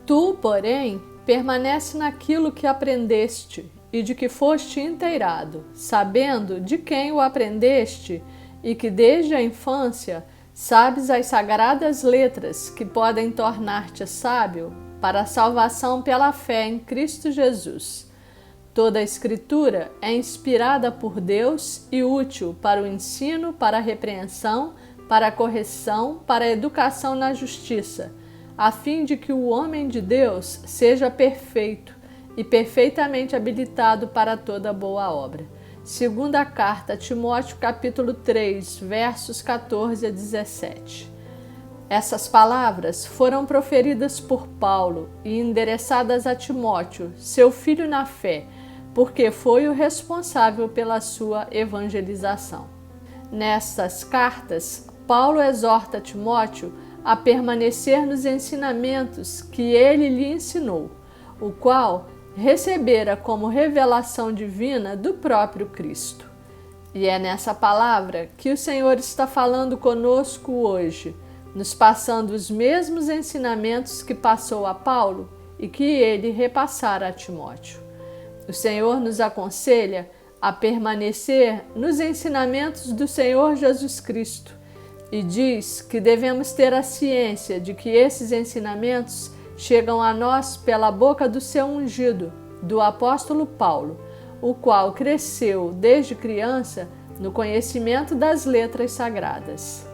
Tu, porém, permanece naquilo que aprendeste e de que foste inteirado, sabendo de quem o aprendeste e que desde a infância sabes as sagradas letras que podem tornar-te sábio para a salvação pela fé em Cristo Jesus. Toda a Escritura é inspirada por Deus e útil para o ensino, para a repreensão, para a correção, para a educação na justiça, a fim de que o homem de Deus seja perfeito e perfeitamente habilitado para toda boa obra. Segunda carta a Timóteo, capítulo 3, versos 14 a 17. Essas palavras foram proferidas por Paulo e endereçadas a Timóteo, seu filho na fé, porque foi o responsável pela sua evangelização. Nestas cartas, Paulo exorta Timóteo a permanecer nos ensinamentos que ele lhe ensinou, o qual recebera como revelação divina do próprio Cristo. E é nessa palavra que o Senhor está falando conosco hoje, nos passando os mesmos ensinamentos que passou a Paulo e que ele repassara a Timóteo. O Senhor nos aconselha a permanecer nos ensinamentos do Senhor Jesus Cristo e diz que devemos ter a ciência de que esses ensinamentos chegam a nós pela boca do seu ungido, do apóstolo Paulo, o qual cresceu desde criança no conhecimento das letras sagradas.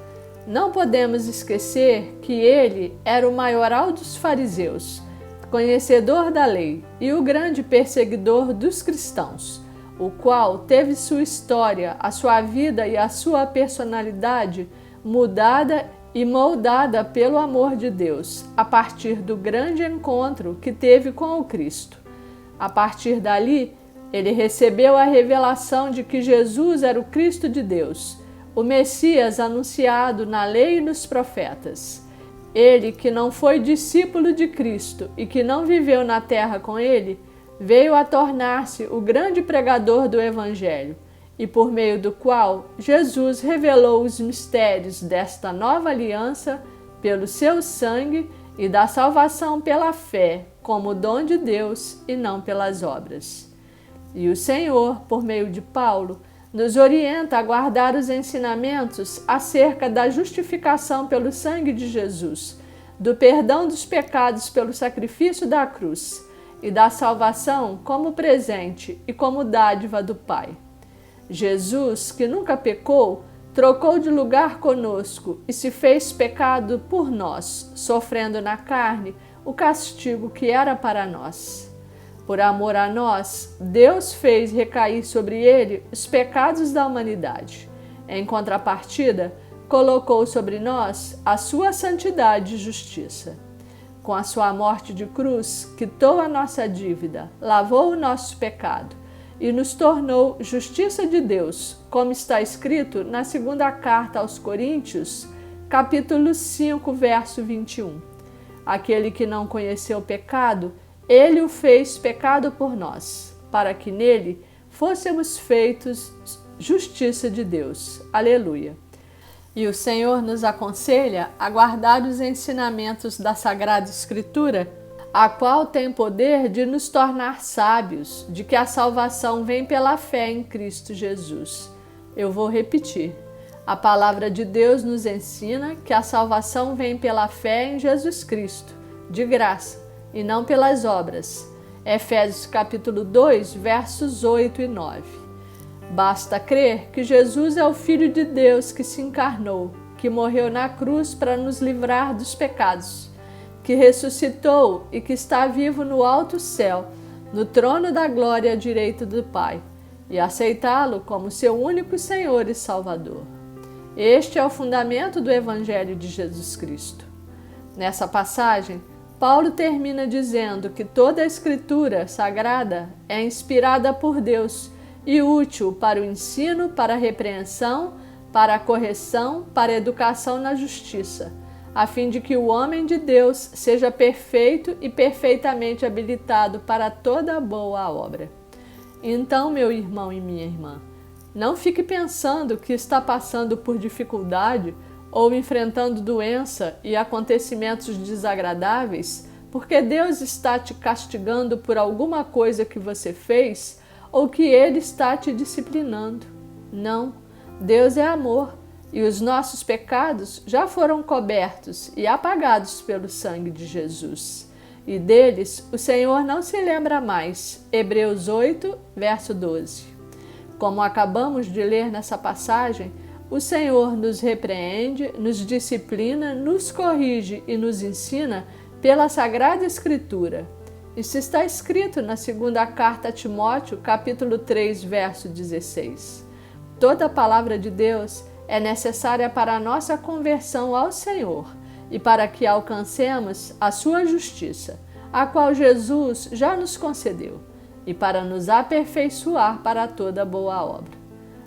Não podemos esquecer que ele era o maioral dos fariseus, conhecedor da lei e o grande perseguidor dos cristãos, o qual teve sua história, a sua vida e a sua personalidade mudada e moldada pelo amor de Deus, a partir do grande encontro que teve com o Cristo. A partir dali, ele recebeu a revelação de que Jesus era o Cristo de Deus, o Messias anunciado na lei e nos profetas. Ele, que não foi discípulo de Cristo e que não viveu na terra com ele, veio a tornar-se o grande pregador do Evangelho, e por meio do qual Jesus revelou os mistérios desta nova aliança pelo seu sangue e da salvação pela fé, como dom de Deus e não pelas obras. E o Senhor, por meio de Paulo, nos orienta a guardar os ensinamentos acerca da justificação pelo sangue de Jesus, do perdão dos pecados pelo sacrifício da cruz e da salvação como presente e como dádiva do Pai. Jesus, que nunca pecou, trocou de lugar conosco e se fez pecado por nós, sofrendo na carne o castigo que era para nós. Por amor a nós, Deus fez recair sobre ele os pecados da humanidade. Em contrapartida, colocou sobre nós a sua santidade e justiça. Com a sua morte de cruz, quitou a nossa dívida, lavou o nosso pecado e nos tornou justiça de Deus, como está escrito na segunda carta aos Coríntios, capítulo 5, verso 21. Aquele que não conheceu o pecado, ele o fez pecado por nós, para que nele fôssemos feitos justiça de Deus. Aleluia! E o Senhor nos aconselha a guardar os ensinamentos da Sagrada Escritura, a qual tem poder de nos tornar sábios, de que a salvação vem pela fé em Cristo Jesus. Eu vou repetir. A palavra de Deus nos ensina que a salvação vem pela fé em Jesus Cristo, de graça, e não pelas obras. Efésios capítulo 2, versos 8 e 9. Basta crer que Jesus é o Filho de Deus que se encarnou, que morreu na cruz para nos livrar dos pecados, que ressuscitou e que está vivo no alto céu, no trono da glória à direita do Pai, e aceitá-lo como seu único Senhor e Salvador. Este é o fundamento do Evangelho de Jesus Cristo. Nessa passagem, Paulo termina dizendo que toda a Escritura sagrada é inspirada por Deus e útil para o ensino, para a repreensão, para a correção, para a educação na justiça, a fim de que o homem de Deus seja perfeito e perfeitamente habilitado para toda boa obra. Então, meu irmão e minha irmã, não fique pensando que está passando por dificuldade ou enfrentando doença e acontecimentos desagradáveis porque Deus está te castigando por alguma coisa que você fez ou que Ele está te disciplinando. Não, Deus é amor e os nossos pecados já foram cobertos e apagados pelo sangue de Jesus. E deles o Senhor não se lembra mais. Hebreus 8, verso 12. Como acabamos de ler nessa passagem, o Senhor nos repreende, nos disciplina, nos corrige e nos ensina pela Sagrada Escritura. Isso está escrito na segunda carta a Timóteo, capítulo 3, verso 16. Toda a palavra de Deus é necessária para a nossa conversão ao Senhor e para que alcancemos a sua justiça, a qual Jesus já nos concedeu, e para nos aperfeiçoar para toda boa obra.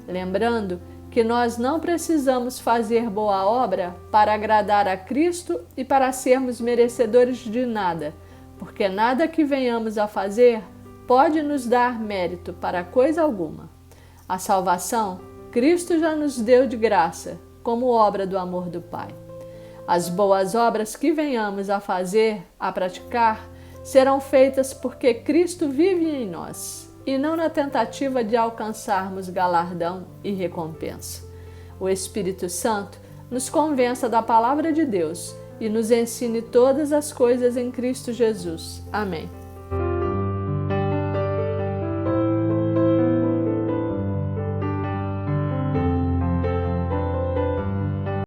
Lembrando que nós não precisamos fazer boa obra para agradar a Cristo e para sermos merecedores de nada, porque nada que venhamos a fazer pode nos dar mérito para coisa alguma. A salvação, Cristo já nos deu de graça, como obra do amor do Pai. As boas obras que venhamos a fazer, a praticar, serão feitas porque Cristo vive em nós, e não na tentativa de alcançarmos galardão e recompensa. O Espírito Santo nos convença da palavra de Deus e nos ensine todas as coisas em Cristo Jesus. Amém.